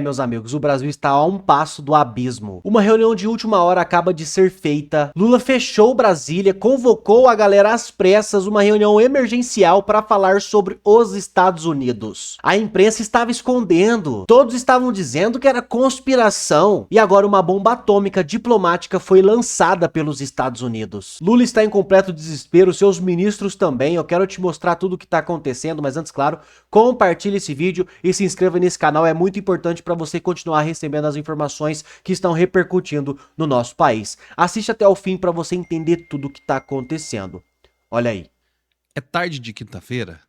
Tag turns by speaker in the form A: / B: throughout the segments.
A: Meus amigos, o Brasil está a um passo do abismo. Uma reunião de última hora acaba de ser feita. Lula fechou Brasília, convocou a galera às pressas, uma reunião emergencial para falar sobre os Estados Unidos. A imprensa estava escondendo, todos estavam dizendo que era conspiração, e agora uma bomba atômica diplomática foi lançada pelos Estados Unidos. Lula está em completo desespero, seus ministros também. Eu quero te mostrar tudo o que está acontecendo, mas antes, claro, compartilhe esse vídeo e se inscreva nesse canal, é muito importante para você continuar recebendo as informações que estão repercutindo no nosso país. Assiste até o fim para você entender tudo o que está acontecendo. Olha aí.
B: É tarde de quinta-feira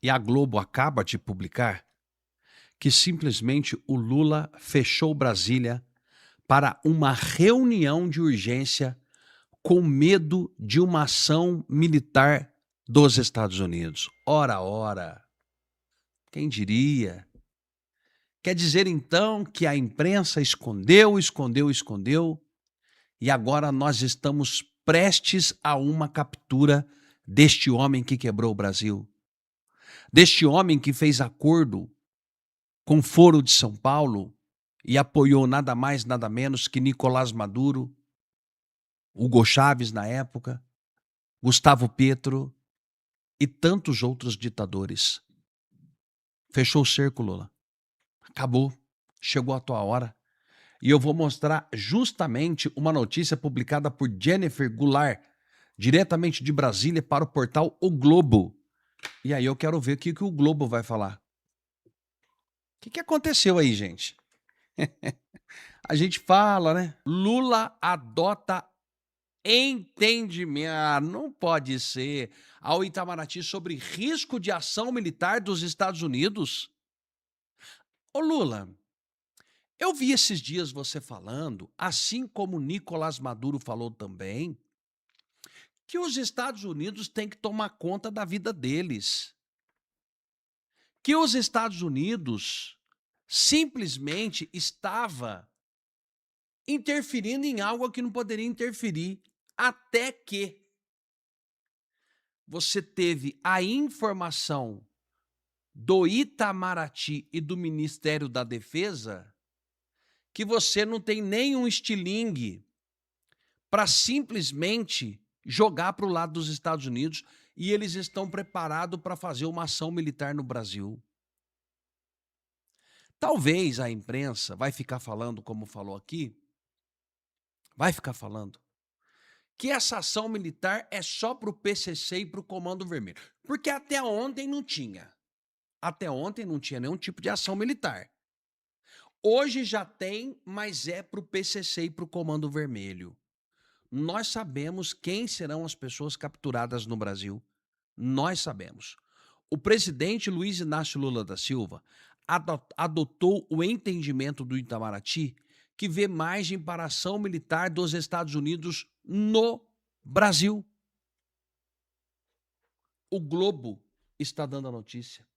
B: e a Globo acaba de publicar que simplesmente o Lula fechou Brasília para uma reunião de urgência com medo de uma ação militar dos Estados Unidos. Ora, ora, quem diria? Quer dizer então que a imprensa escondeu e agora nós estamos prestes a uma captura deste homem que quebrou o Brasil, deste homem que fez acordo com o Foro de São Paulo e apoiou nada mais, nada menos que Nicolás Maduro, Hugo Chávez na época, Gustavo Petro e tantos outros ditadores. Fechou o cerco, Lula. Acabou. Chegou a tua hora. E eu vou mostrar justamente uma notícia publicada por Jennifer Goulart, diretamente de Brasília para o portal O Globo. E aí eu quero ver o que o Globo vai falar. O que aconteceu aí, gente? A gente fala, né? Lula adota entendimento, não pode ser, ao Itamaraty sobre risco de ação militar dos Estados Unidos. Ô Lula, eu vi esses dias você falando, assim como Nicolás Maduro falou também, que os Estados Unidos têm que tomar conta da vida deles. Que os Estados Unidos simplesmente estava interferindo em algo que não poderia interferir, até que você teve a informação do Itamaraty e do Ministério da Defesa que você não tem nenhum estilingue para simplesmente jogar para o lado dos Estados Unidos e eles estão preparados para fazer uma ação militar no Brasil. Talvez a imprensa vai ficar falando, como falou aqui, vai ficar falando que essa ação militar é só para o PCC e para o Comando Vermelho. Porque até ontem não tinha. Até ontem não tinha nenhum tipo de ação militar. Hoje já tem, mas é para o PCC e para o Comando Vermelho. Nós sabemos quem serão as pessoas capturadas no Brasil. Nós sabemos. O presidente Luiz Inácio Lula da Silva adotou o entendimento do Itamaraty que vê margem para a ação militar dos Estados Unidos no Brasil. O Globo está dando a notícia.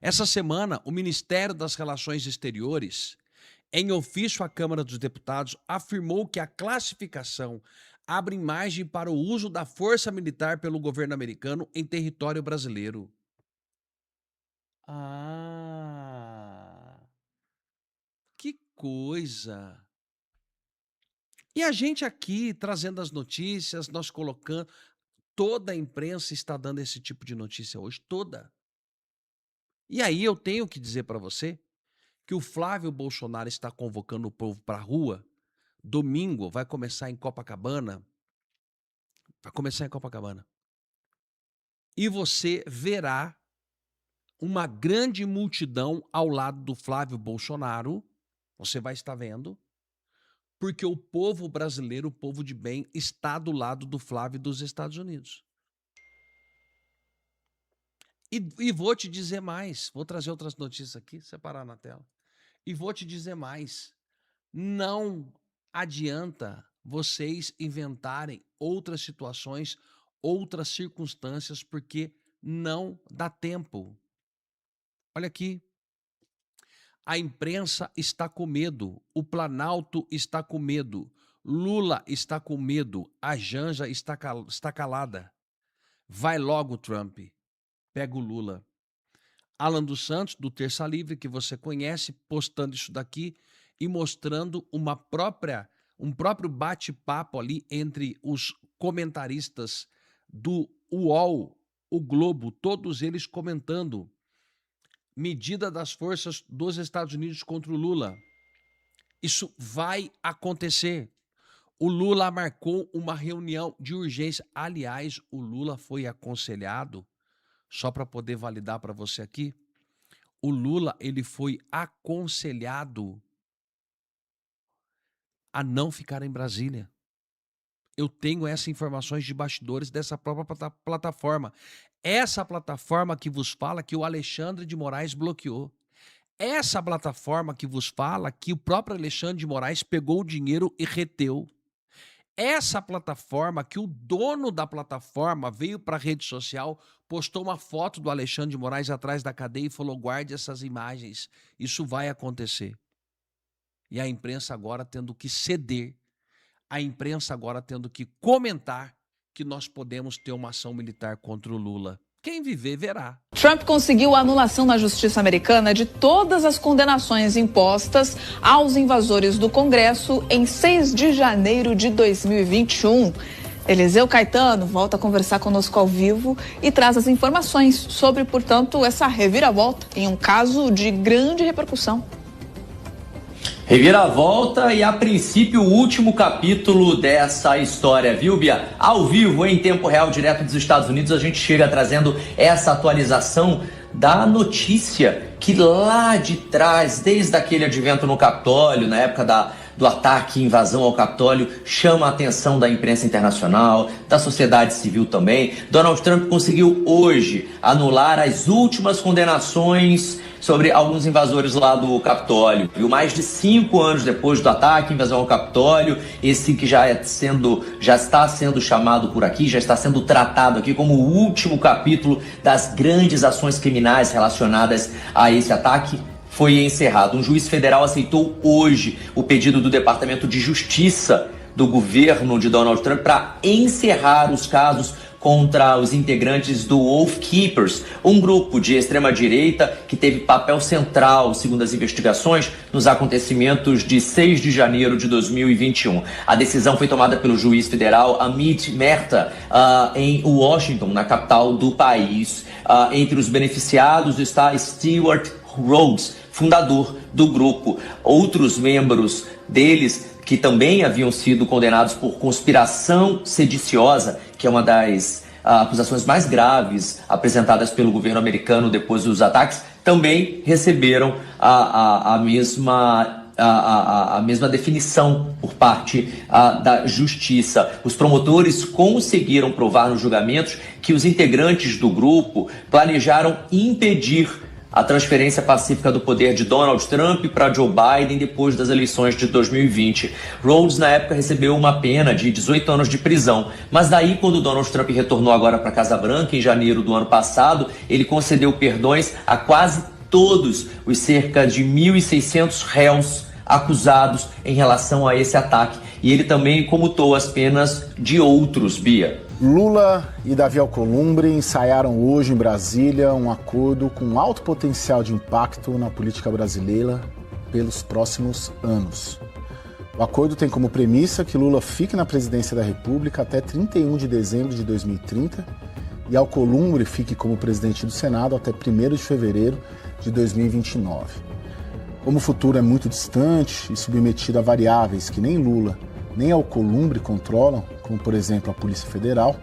B: Essa semana, o Ministério das Relações Exteriores, em ofício à Câmara dos Deputados, afirmou que a classificação abre margem para o uso da força militar pelo governo americano em território brasileiro. Que coisa! E a gente aqui trazendo as notícias, nós colocando, toda a imprensa está dando esse tipo de notícia hoje, toda. E aí eu tenho que dizer para você que o Flávio Bolsonaro está convocando o povo para a rua. Domingo vai começar em Copacabana. Vai começar em Copacabana. E você verá uma grande multidão ao lado do Flávio Bolsonaro. Você vai estar vendo. Porque o povo brasileiro, o povo de bem, está do lado do Flávio dos Estados Unidos. E vou te dizer mais. Vou trazer outras notícias aqui, separar na tela. E vou te dizer mais. Não adianta vocês inventarem outras situações, outras circunstâncias, porque não dá tempo. Olha aqui. A imprensa está com medo, o Planalto está com medo, Lula está com medo, a Janja está calada. Vai logo, Trump. Pega o Lula. Alan dos Santos, do Terça Livre, que você conhece, postando isso daqui e mostrando um próprio bate-papo ali entre os comentaristas do UOL, o Globo, todos eles comentando medida das forças dos Estados Unidos contra o Lula. Isso vai acontecer. O Lula marcou uma reunião de urgência. Aliás, o Lula foi aconselhado, só para poder validar para você aqui, o Lula ele foi aconselhado a não ficar em Brasília. Eu tenho essas informações de bastidores dessa própria plataforma. Essa plataforma que vos fala que o Alexandre de Moraes bloqueou. Essa plataforma que vos fala que o próprio Alexandre de Moraes pegou o dinheiro e reteu. Essa plataforma que o dono da plataforma veio para a rede social, postou uma foto do Alexandre de Moraes atrás da cadeia e falou: guarde essas imagens, isso vai acontecer. E a imprensa agora tendo que ceder, a imprensa agora tendo que comentar que nós podemos ter uma ação militar contra o Lula. Quem viver, verá.
C: Trump conseguiu a anulação na justiça americana de todas as condenações impostas aos invasores do Congresso em 6 de janeiro de 2021. Eliseu Caetano volta a conversar conosco ao vivo e traz as informações sobre, portanto, essa reviravolta em um caso de grande repercussão.
D: Reviravolta e, a princípio, o último capítulo dessa história, viu, Bia? Ao vivo, em tempo real, direto dos Estados Unidos, a gente chega trazendo essa atualização da notícia que lá de trás, desde aquele advento no Capitólio, na época do ataque e invasão ao Capitólio, chama a atenção da imprensa internacional, da sociedade civil também. Donald Trump conseguiu hoje anular as últimas condenações sobre alguns invasores lá do Capitólio. E mais de 5 anos depois do ataque, invasão ao Capitólio, esse que já está sendo chamado por aqui, já está sendo tratado aqui como o último capítulo das grandes ações criminais relacionadas a esse ataque, foi encerrado. Um juiz federal aceitou hoje o pedido do Departamento de Justiça do governo de Donald Trump para encerrar os casos contra os integrantes do Oath Keepers, um grupo de extrema-direita que teve papel central, segundo as investigações, nos acontecimentos de 6 de janeiro de 2021. A decisão foi tomada pelo juiz federal Amit Mehta em Washington, na capital do país. Entre os beneficiados está Stewart Rhodes, fundador do grupo. Outros membros deles, que também haviam sido condenados por conspiração sediciosa, que é uma das acusações mais graves apresentadas pelo governo americano depois dos ataques, também receberam a mesma definição por parte da justiça. Os promotores conseguiram provar nos julgamentos que os integrantes do grupo planejaram impedir a transferência pacífica do poder de Donald Trump para Joe Biden depois das eleições de 2020. Rhodes, na época, recebeu uma pena de 18 anos de prisão. Mas daí, quando Donald Trump retornou agora para a Casa Branca, em janeiro do ano passado, ele concedeu perdões a quase todos os cerca de 1.600 réus acusados em relação a esse ataque. E ele também comutou as penas de outros, Bia.
E: Lula e Davi Alcolumbre ensaiaram hoje em Brasília um acordo com alto potencial de impacto na política brasileira pelos próximos anos. O acordo tem como premissa que Lula fique na presidência da República até 31 de dezembro de 2030 e Alcolumbre fique como presidente do Senado até 1º de fevereiro de 2029. Como o futuro é muito distante e submetido a variáveis que nem Lula nem Alcolumbre controlam, como por exemplo a Polícia Federal,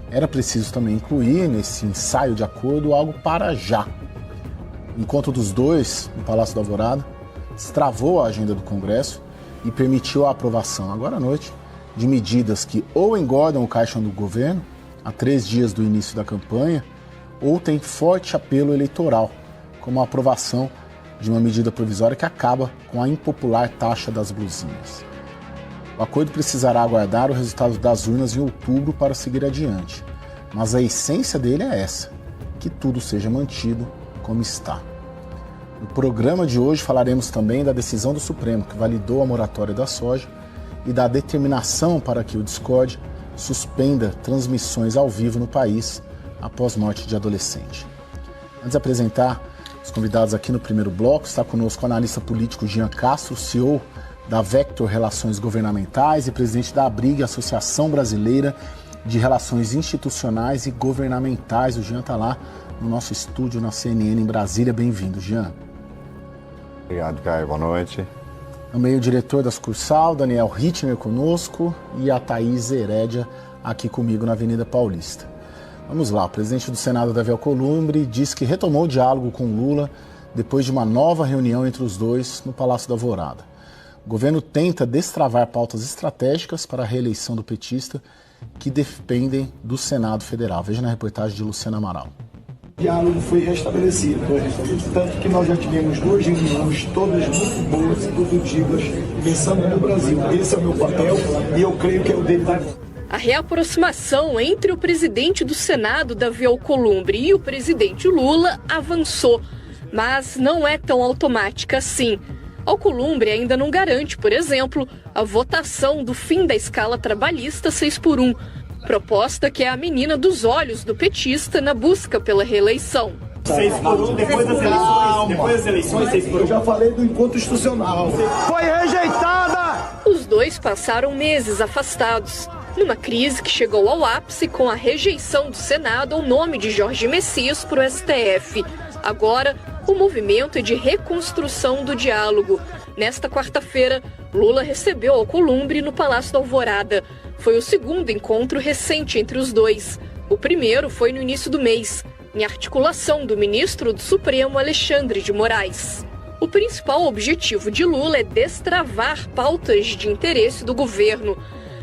E: era preciso também incluir nesse ensaio de acordo algo para já. O encontro dos dois no Palácio da Alvorada destravou a agenda do Congresso e permitiu a aprovação, agora à noite, de medidas que ou engordam o caixa do governo, a 3 dias do início da campanha, ou tem forte apelo eleitoral, como a aprovação de uma medida provisória que acaba com a impopular taxa das blusinhas. O acordo precisará aguardar o resultado das urnas em outubro para seguir adiante, mas a essência dele é essa, que tudo seja mantido como está. No programa de hoje falaremos também da decisão do Supremo, que validou a moratória da soja, e da determinação para que o Discord suspenda transmissões ao vivo no país após morte de adolescente. Antes de apresentar Os convidados aqui no primeiro bloco, está conosco o analista político Jean Castro, CEO da Vector Relações Governamentais e presidente da ABRIG, Associação Brasileira de Relações Institucionais e Governamentais. O Jean está lá no nosso estúdio na CNN em Brasília. Bem-vindo, Jean.
F: Obrigado, Caio. Boa noite.
E: Também o diretor da sucursal, Daniel Rittner, conosco, e a Thaís Herédia aqui comigo na Avenida Paulista. Vamos lá, o presidente do Senado, Davi Alcolumbre, disse que retomou o diálogo com Lula depois de uma nova reunião entre os dois no Palácio da Alvorada. O governo tenta destravar pautas estratégicas para a reeleição do petista que dependem do Senado Federal. Veja na reportagem de Luciana Amaral.
G: O diálogo foi restabelecido, tanto que nós já tivemos 2 reuniões, todas muito boas e produtivas, pensando no Brasil. Esse é o meu papel e eu creio que é o dele também.
H: A reaproximação entre o presidente do Senado, Davi Alcolumbre, e o presidente Lula avançou, mas não é tão automática assim. Alcolumbre ainda não garante, por exemplo, a votação do fim da escala trabalhista 6x1, proposta que é a menina dos olhos do petista na busca pela reeleição.
G: 6x1 depois das eleições, 6x1. Eu já falei do encontro institucional. Foi rejeitada!
H: Os dois passaram meses afastados, numa crise que chegou ao ápice com a rejeição do Senado ao nome de Jorge Messias para o STF. Agora, o movimento é de reconstrução do diálogo. Nesta quarta-feira, Lula recebeu Alcolumbre no Palácio da Alvorada. Foi o segundo encontro recente entre os dois. O primeiro foi no início do mês, em articulação do ministro do Supremo, Alexandre de Moraes. O principal objetivo de Lula é destravar pautas de interesse do governo.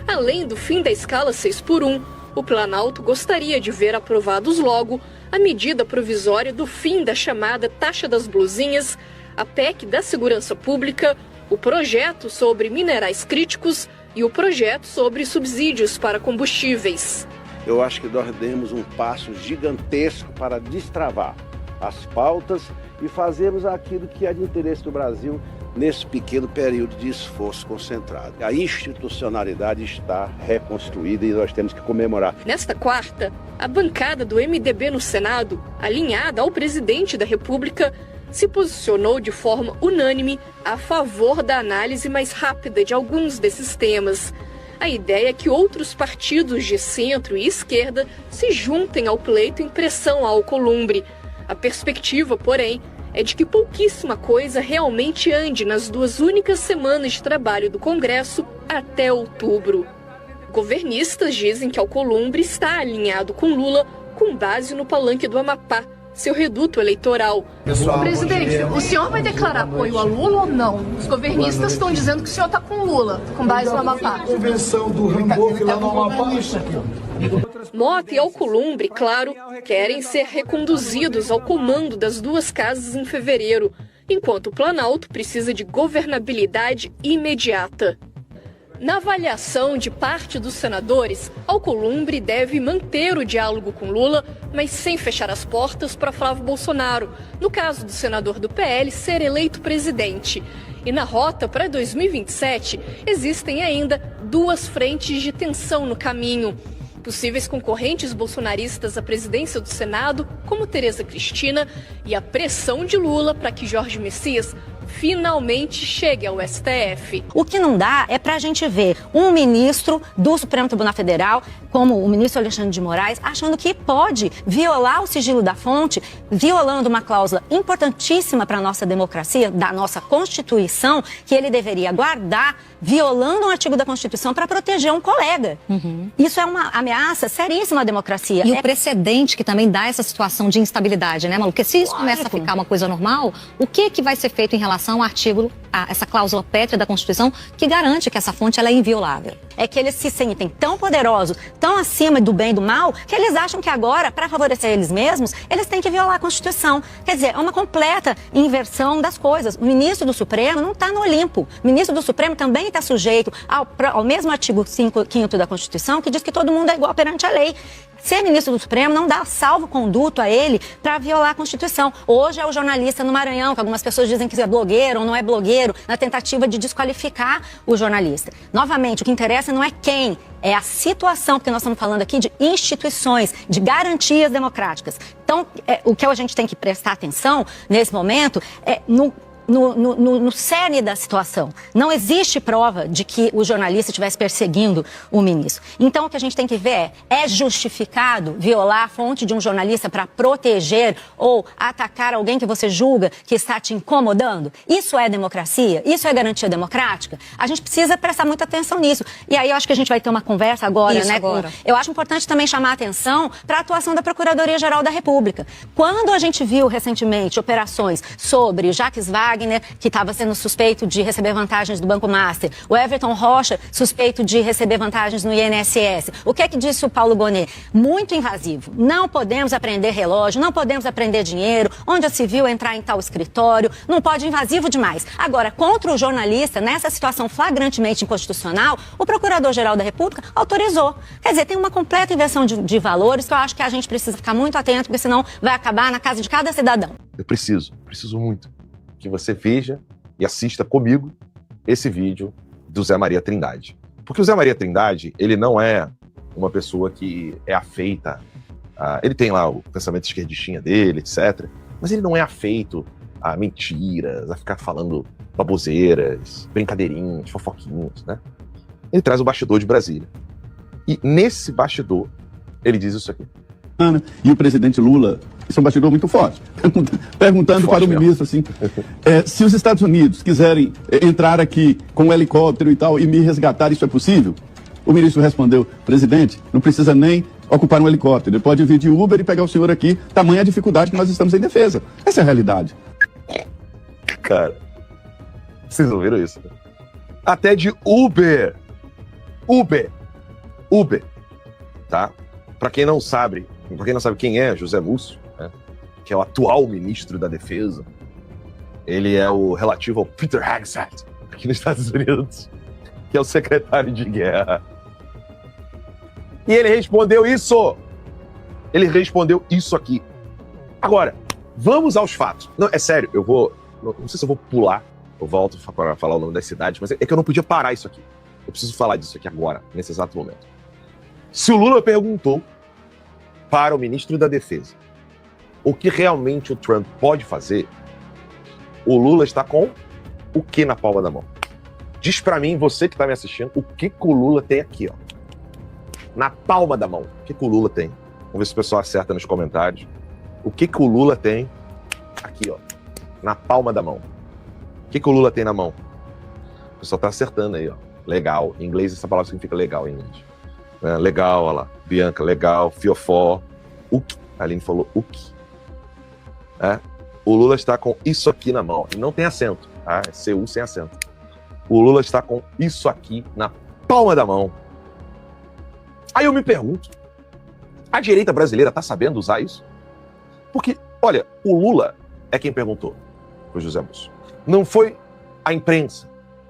H: Além do fim da escala 6x1, o Planalto gostaria de ver aprovados logo a medida provisória do fim da chamada taxa das blusinhas, a PEC da segurança pública, o projeto sobre minerais críticos e o projeto sobre subsídios para combustíveis.
I: Eu acho que nós demos um passo gigantesco para destravar as pautas e fazermos aquilo que é de interesse do Brasil nesse pequeno período de esforço concentrado. A institucionalidade está reconstruída e nós temos que comemorar.
H: Nesta quarta, a bancada do MDB no Senado, alinhada ao presidente da República, se posicionou de forma unânime a favor da análise mais rápida de alguns desses temas. A ideia é que outros partidos de centro e esquerda se juntem ao pleito em pressão ao Alcolumbre. A perspectiva, porém, é de que pouquíssima coisa realmente ande nas 2 únicas semanas de trabalho do Congresso até outubro. Governistas dizem que Alcolumbre está alinhado com Lula com base no palanque do Amapá, seu reduto eleitoral.
J: Presidente, o senhor vai declarar apoio a Lula ou não? Os governistas estão dizendo que o senhor está com Lula, com base no Amapá.
G: Convenção do Rambo lá no Amapá.
H: Mota e Alcolumbre, claro, querem ser reconduzidos ao comando das 2 casas em fevereiro, enquanto o Planalto precisa de governabilidade imediata. Na avaliação de parte dos senadores, Alcolumbre deve manter o diálogo com Lula, mas sem fechar as portas para Flávio Bolsonaro, no caso do senador do PL ser eleito presidente. E na rota para 2027, existem ainda 2 frentes de tensão no caminho. Possíveis concorrentes bolsonaristas à presidência do Senado, como Tereza Cristina, e a pressão de Lula para que Jorge Messias finalmente chegue ao STF.
K: O que não dá é para a gente ver um ministro do Supremo Tribunal Federal, como o ministro Alexandre de Moraes, achando que pode violar o sigilo da fonte, violando uma cláusula importantíssima para a nossa democracia, da nossa Constituição, que ele deveria guardar, violando um artigo da Constituição para proteger um colega. Isso é uma ameaça seríssima à democracia.
L: E o precedente que também dá essa situação de instabilidade, né, Malu? Porque se isso começa a ficar uma coisa normal, o que vai ser feito em relação ao artigo, a essa cláusula pétrea da Constituição que garante que essa fonte ela é inviolável?
K: É que eles se sentem tão poderosos, tão acima do bem e do mal, que eles acham que agora, para favorecer eles mesmos, eles têm que violar a Constituição. Quer dizer, é uma completa inversão das coisas. O ministro do Supremo não está no Olimpo. O ministro do Supremo também está sujeito ao mesmo artigo 5º da Constituição, que diz que todo mundo é igual perante a lei. ser ministro do Supremo não dá salvo-conduto a ele para violar a Constituição. Hoje é o jornalista no Maranhão, que algumas pessoas dizem que é blogueiro ou não é blogueiro, na tentativa de desqualificar o jornalista. Novamente, o que interessa não é quem, é a situação, porque nós estamos falando aqui de instituições, de garantias democráticas. Então, o que a gente tem que prestar atenção nesse momento é no cerne da situação. Não existe prova de que o jornalista estivesse perseguindo o ministro. Então, o que a gente tem que ver é justificado violar a fonte de um jornalista para proteger ou atacar alguém que você julga que está te incomodando? Isso é democracia? Isso é garantia democrática? A gente precisa prestar muita atenção nisso. E aí eu acho que a gente vai ter uma conversa agora, né? Eu acho importante também chamar a atenção para a atuação da Procuradoria-Geral da República. Quando a gente viu recentemente operações sobre Jacques Wagner, que estava sendo suspeito de receber vantagens do Banco Master, o Everton Rocha, suspeito de receber vantagens no INSS. O que é que disse o Paulo Gonet? Muito invasivo. Não podemos apreender relógio, não podemos apreender dinheiro, onde a civil entrar em tal escritório, não pode, invasivo demais. Agora, contra o jornalista, nessa situação flagrantemente inconstitucional, o Procurador-Geral da República autorizou. Quer dizer, tem uma completa inversão de valores que eu acho que a gente precisa ficar muito atento, porque senão vai acabar na casa de cada cidadão.
M: Eu preciso muito que você veja e assista comigo esse vídeo do Zé Maria Trindade. Porque o Zé Maria Trindade, ele não é uma pessoa que é afeita, ele tem lá o pensamento esquerdistinha dele, etc. Mas ele não é afeito a mentiras, a ficar falando baboseiras, brincadeirinhas, fofoquinhas, né? Ele traz o bastidor de Brasília. E nesse bastidor, ele diz isso aqui.
N: E o presidente Lula, isso é um bastidor muito forte, perguntando para o ministro assim, se os Estados Unidos quiserem entrar aqui com um helicóptero e tal e me resgatar, isso é possível? O ministro respondeu, presidente, não precisa nem ocupar um helicóptero, ele pode vir de Uber e pegar o senhor aqui, tamanha a dificuldade que nós estamos em defesa. Essa é a realidade.
M: Cara, vocês ouviram isso? Até de Uber, tá? Pra quem não sabe quem é José Múcio, né, que é o atual ministro da Defesa, ele é o relativo ao Peter Hegseth, aqui nos Estados Unidos, que é o secretário de guerra. E ele respondeu isso! Ele respondeu isso aqui. Agora, vamos aos fatos. Não, é sério, não sei se eu vou pular, eu volto para falar o nome das cidades, mas é que eu não podia parar isso aqui. Eu preciso falar disso aqui agora, nesse exato momento. Se o Lula perguntou para o ministro da Defesa o que realmente o Trump pode fazer, o Lula está com o que na palma da mão? Diz pra mim, você que tá me assistindo, o que o Lula tem aqui, ó. Na palma da mão. O que o Lula tem? Vamos ver se o pessoal acerta nos comentários. O que o Lula tem aqui, ó. Na palma da mão. O que o Lula tem na mão? O pessoal tá acertando aí, ó. Legal. Em inglês, essa palavra significa legal em inglês. Legal, olha lá. Bianca, legal. Fiofó. Uki. A Aline falou uki. O Lula está com isso aqui na mão. E não tem acento. Tá? É CU sem acento. O Lula está com isso aqui na palma da mão. Aí eu me pergunto, a direita brasileira está sabendo usar isso? Porque, olha, o Lula é quem perguntou pro José Múcio. Não foi a imprensa,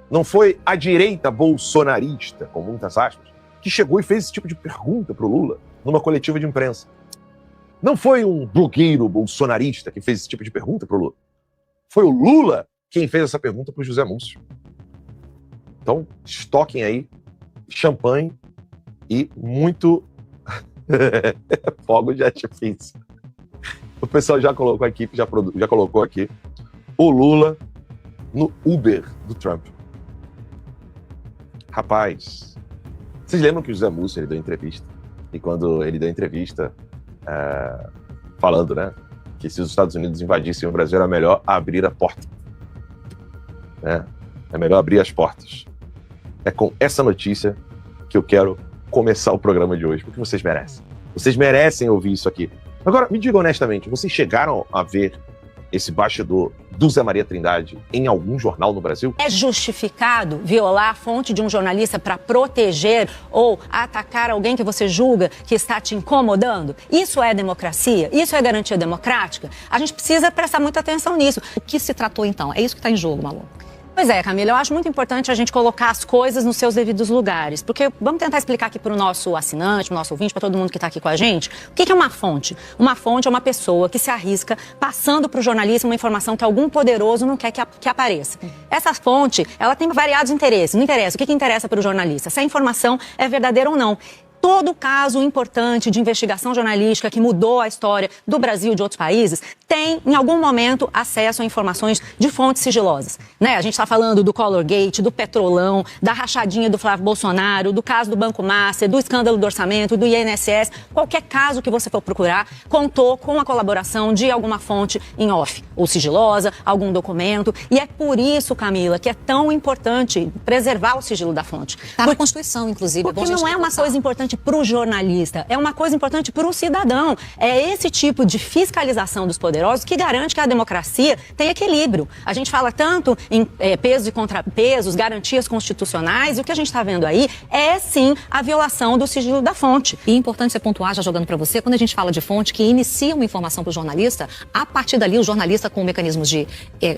M: não foi a direita bolsonarista, com muitas aspas, que chegou e fez esse tipo de pergunta pro Lula numa coletiva de imprensa. Não foi um blogueiro bolsonarista que fez esse tipo de pergunta pro Lula. Foi o Lula quem fez essa pergunta pro José Múcio. Então, estoquem aí champanhe e muito fogo de artifício. O pessoal já colocou a equipe, já colocou aqui o Lula no Uber do Trump. Rapaz, vocês lembram que o José Múcio ele deu entrevista? E quando ele deu entrevista falando, né, que se os Estados Unidos invadissem o Brasil era melhor abrir a porta. É melhor abrir as portas. É com essa notícia que eu quero começar o programa de hoje, porque vocês merecem. Vocês merecem ouvir isso aqui. Agora, me diga honestamente, vocês chegaram a ver esse bastidor do Zé Maria Trindade em algum jornal no Brasil?
K: É justificado violar a fonte de um jornalista para proteger ou atacar alguém que você julga que está te incomodando? Isso é democracia? Isso é garantia democrática? A gente precisa prestar muita atenção nisso.
L: O que se tratou então? É isso que está em jogo, Malu?
K: Pois é, Camila, eu acho muito importante a gente colocar as coisas nos seus devidos lugares, porque vamos tentar explicar aqui para o nosso assinante, para o nosso ouvinte, para todo mundo que está aqui com a gente, o que é uma fonte? Uma fonte é uma pessoa que se arrisca passando para o jornalista uma informação que algum poderoso não quer que apareça. Essa fonte, ela tem variados interesses, não interessa, o que interessa para o jornalista? Se a informação é verdadeira ou não. Todo caso importante de investigação jornalística que mudou a história do Brasil e de outros países tem, em algum momento, acesso a informações de fontes sigilosas. Né? A gente está falando do Collor Gate, do Petrolão, da rachadinha do Flávio Bolsonaro, do caso do Banco Master, do escândalo do orçamento, do INSS. Qualquer caso que você for procurar contou com a colaboração de alguma fonte em off, ou sigilosa, algum documento. E é por isso, Camila, que é tão importante preservar o sigilo da fonte.
L: Está na Constituição, inclusive.
K: Porque não é uma coisa importante para o jornalista, é uma coisa importante para o cidadão. É esse tipo de fiscalização dos poderosos que garante que a democracia tem equilíbrio. A gente fala tanto em pesos e contrapesos, garantias constitucionais, e o que a gente está vendo aí é, sim, a violação do sigilo da fonte.
L: E é importante você pontuar, já jogando para você, quando a gente fala de fonte que inicia uma informação para o jornalista, a partir dali o jornalista com mecanismos de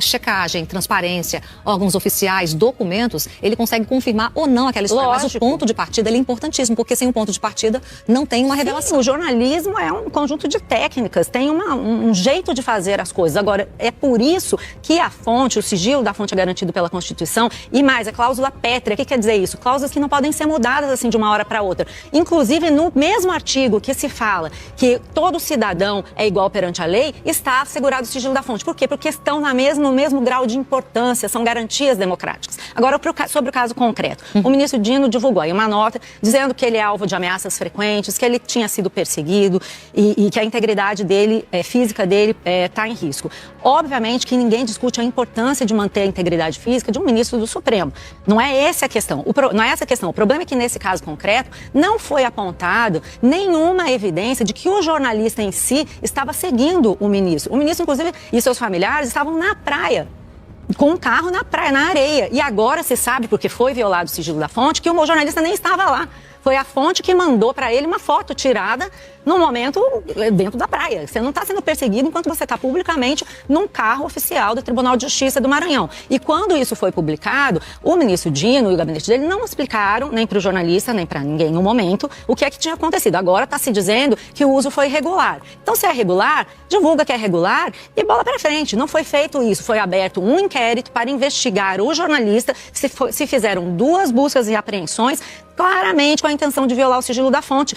L: checagem, transparência, órgãos oficiais, documentos, ele consegue confirmar ou não aquela história. Lógico. Mas o ponto de partida ele é importantíssimo, porque sem um ponto de partida não tem uma revelação.
K: Sim, o jornalismo é um conjunto de técnicas, tem um jeito de fazer as coisas. Agora, é por isso que a fonte, o sigilo da fonte é garantido pela Constituição e mais, a cláusula pétrea. O que quer dizer isso? Cláusulas que não podem ser mudadas assim de uma hora para outra. Inclusive, no mesmo artigo que se fala que todo cidadão é igual perante a lei, está assegurado o sigilo da fonte. Por quê? Porque estão no mesmo grau de importância, são garantias democráticas. Agora, sobre o caso concreto. O ministro Dino divulgou aí uma nota dizendo que ele é alvo de ameaças frequentes, que ele tinha sido perseguido e que a integridade dele, física dele, está em risco. Obviamente que ninguém discute a importância de manter a integridade física de um ministro do Supremo. Não é essa a questão. Não é essa a questão. O problema é que nesse caso concreto não foi apontado nenhuma evidência de que o jornalista em si estava seguindo o ministro. O ministro, inclusive, e seus familiares estavam na praia, com um carro na praia, na areia. E agora se sabe, porque foi violado o sigilo da fonte, que o jornalista nem estava lá. Foi a fonte que mandou para ele uma foto tirada no momento dentro da praia. Você não está sendo perseguido enquanto você está publicamente num carro oficial do Tribunal de Justiça do Maranhão. E quando isso foi publicado, o ministro Dino e o gabinete dele não explicaram, nem para o jornalista, nem para ninguém no momento, o que é que tinha acontecido. Agora está se dizendo que o uso foi irregular. Então, se é regular, divulga que é regular e bola para frente. Não foi feito isso. Foi aberto um inquérito para investigar o jornalista, se fizeram 2 buscas e apreensões, claramente com a intenção de violar o sigilo da fonte.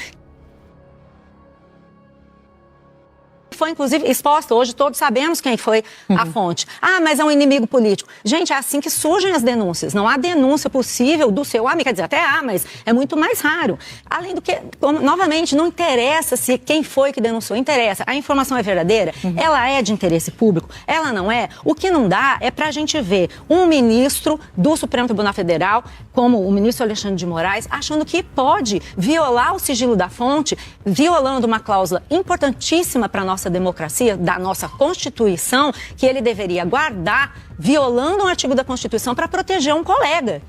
K: Foi, inclusive, exposta. Hoje todos sabemos quem foi a fonte. Ah, mas é um inimigo político. Gente, é assim que surgem as denúncias. Não há denúncia possível do seu amigo. Quer dizer, até há, mas é muito mais raro. Além do que, novamente, não interessa se quem foi que denunciou. Interessa. A informação é verdadeira? Ela é de interesse público? Ela não é? O que não dá é pra gente ver um ministro do Supremo Tribunal Federal, como o ministro Alexandre de Moraes, achando que pode violar o sigilo da fonte, violando uma cláusula importantíssima para a nossa democracia, da nossa Constituição, que ele deveria guardar, violando um artigo da Constituição para proteger um colega.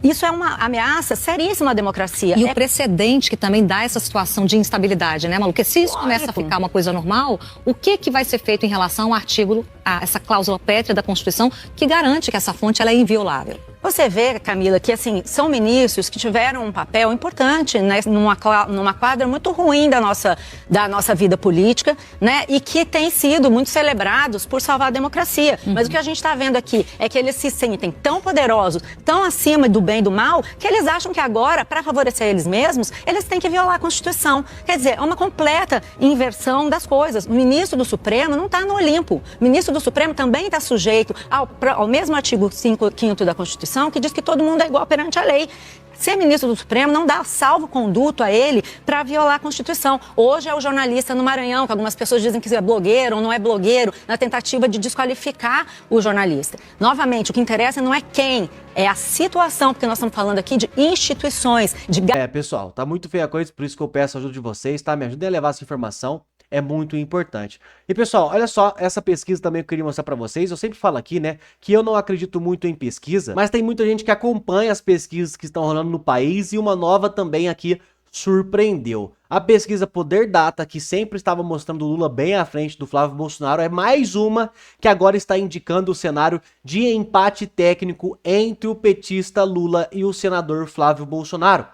K: Isso é uma ameaça seríssima à democracia.
L: E o precedente que também dá essa situação de instabilidade, né, Malu? Porque se isso começa a ficar uma coisa normal, o que vai ser feito em relação ao artigo, a essa cláusula pétrea da Constituição que garante que essa fonte ela é inviolável?
K: Você vê, Camila, que assim, são ministros que tiveram um papel importante, né, numa quadra muito ruim da nossa vida política, né, e que têm sido muito celebrados por salvar a democracia. Mas o que a gente está vendo aqui é que eles se sentem tão poderosos, tão acima do bem e do mal, que eles acham que agora, para favorecer eles mesmos, eles têm que violar a Constituição. Quer dizer, é uma completa inversão das coisas. O ministro do Supremo não está no Olimpo. O ministro do Supremo também está sujeito ao mesmo artigo 5º da Constituição, que diz que todo mundo é igual perante a lei. Ser ministro do Supremo não dá salvo-conduto a ele para violar a Constituição. Hoje é o jornalista no Maranhão, que algumas pessoas dizem que é blogueiro ou não é blogueiro, na tentativa de desqualificar o jornalista. Novamente, o que interessa não é quem, é a situação, porque nós estamos falando aqui de instituições, de...
A: pessoal, tá muito feia a coisa, por isso que eu peço a ajuda de vocês, tá? Me ajudem a levar essa informação. É muito importante. E pessoal, olha só, essa pesquisa também eu queria mostrar pra vocês. Eu sempre falo aqui, né, que eu não acredito muito em pesquisa, mas tem muita gente que acompanha as pesquisas que estão rolando no país e uma nova também aqui surpreendeu. A pesquisa Poder Data, que sempre estava mostrando o Lula bem à frente do Flávio Bolsonaro, é mais uma que agora está indicando o cenário de empate técnico entre o petista Lula e o senador Flávio Bolsonaro.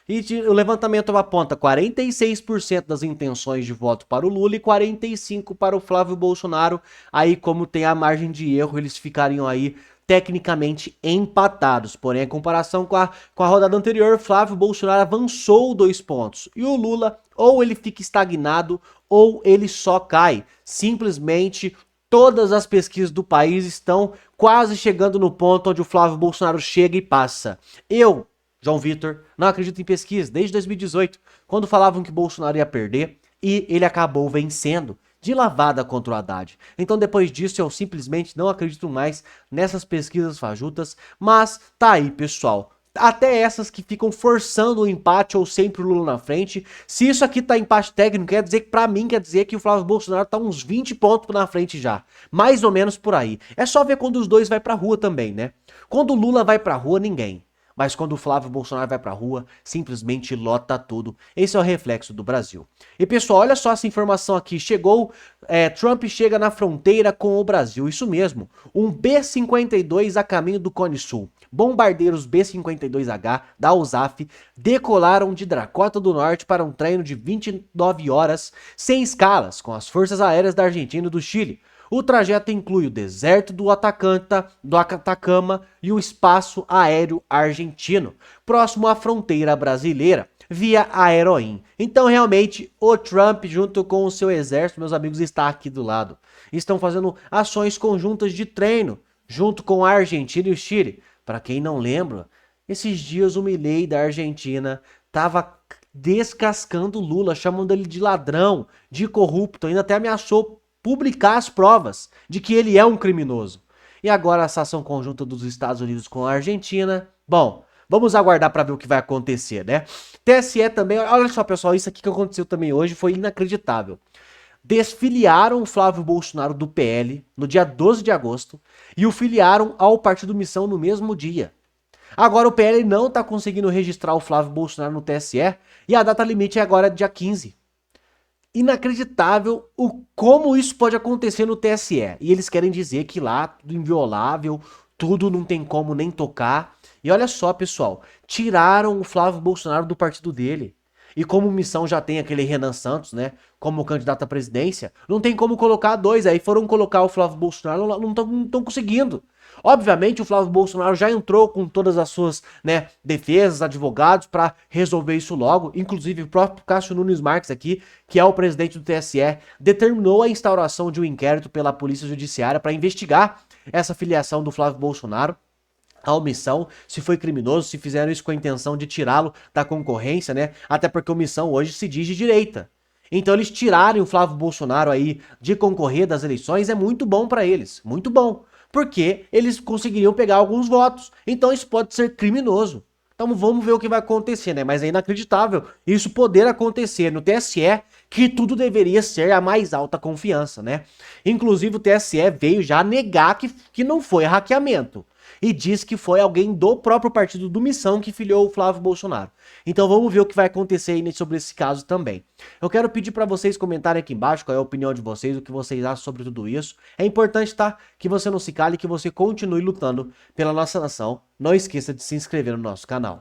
A: E o levantamento aponta 46% das intenções de voto para o Lula e 45% para o Flávio Bolsonaro. Aí, como tem a margem de erro, eles ficariam aí tecnicamente empatados. Porém, em comparação com a rodada anterior, Flávio Bolsonaro avançou 2 pontos. E o Lula, ou ele fica estagnado, ou ele só cai. Simplesmente, todas as pesquisas do país estão quase chegando no ponto onde o Flávio Bolsonaro chega e passa. Eu, João Vitor, não acredito em pesquisa desde 2018, quando falavam que Bolsonaro ia perder e ele acabou vencendo de lavada contra o Haddad. Então depois disso eu simplesmente não acredito mais nessas pesquisas fajutas, mas tá aí, pessoal. Até essas que ficam forçando o empate ou sempre o Lula na frente. Se isso aqui tá empate técnico, quer dizer que pra mim quer dizer que o Flávio Bolsonaro tá uns 20 pontos na frente já. Mais ou menos por aí. É só ver quando os dois vai pra rua também, né? Quando o Lula vai pra rua, ninguém. Mas quando o Flávio Bolsonaro vai pra rua, simplesmente lota tudo. Esse é o reflexo do Brasil. E pessoal, olha só essa informação aqui. Trump chega na fronteira com o Brasil. Isso mesmo. Um B-52 a caminho do Cone Sul. Bombardeiros B-52H da USAF decolaram de Dakota do Norte para um treino de 29 horas sem escalas com as forças aéreas da Argentina e do Chile. O trajeto inclui o deserto do Atacama e o espaço aéreo argentino, próximo à fronteira brasileira, via Aeroin. Então, realmente, o Trump, junto com o seu exército, meus amigos, está aqui do lado. Estão fazendo ações conjuntas de treino, junto com a Argentina e o Chile. Para quem não lembra, esses dias o Milei da Argentina estava descascando o Lula, chamando ele de ladrão, de corrupto, ainda até ameaçou publicar as provas de que ele é um criminoso. E agora essa ação conjunta dos Estados Unidos com a Argentina. Bom, vamos aguardar para ver o que vai acontecer, né? TSE também, olha só pessoal, isso aqui que aconteceu também hoje foi inacreditável. Desfiliaram o Flávio Bolsonaro do PL no dia 12 de agosto e o filiaram ao Partido Missão no mesmo dia. Agora o PL não está conseguindo registrar o Flávio Bolsonaro no TSE e a data limite é agora dia 15. Inacreditável como isso pode acontecer no TSE. E eles querem dizer que lá tudo inviolável, tudo não tem como nem tocar. E olha só, pessoal, tiraram o Flávio Bolsonaro do partido dele. E como missão já tem aquele Renan Santos, né, como candidato à presidência, não tem como colocar dois. Aí foram colocar o Flávio Bolsonaro, não estão conseguindo. Obviamente o Flávio Bolsonaro já entrou com todas as suas, né, defesas, advogados para resolver isso logo. Inclusive o próprio Cássio Nunes Marques aqui, que é o presidente do TSE, determinou a instauração de um inquérito pela Polícia Judiciária para investigar essa filiação do Flávio Bolsonaro a omissão, se foi criminoso, se fizeram isso com a intenção de tirá-lo da concorrência, né? Até porque a omissão hoje se diz de direita. Então eles tirarem o Flávio Bolsonaro aí de concorrer das eleições é muito bom para eles, muito bom. Porque eles conseguiriam pegar alguns votos. Então isso pode ser criminoso. Então vamos ver o que vai acontecer, né? Mas é inacreditável isso poder acontecer no TSE, que tudo deveria ser a mais alta confiança, né? Inclusive o TSE veio já negar que não foi hackeamento. E diz que foi alguém do próprio partido do Missão que filiou o Flávio Bolsonaro. Então vamos ver o que vai acontecer aí sobre esse caso também. Eu quero pedir para vocês comentarem aqui embaixo qual é a opinião de vocês, o que vocês acham sobre tudo isso. É importante, tá? Que você não se cale, que você continue lutando pela nossa nação. Não esqueça de se inscrever no nosso canal.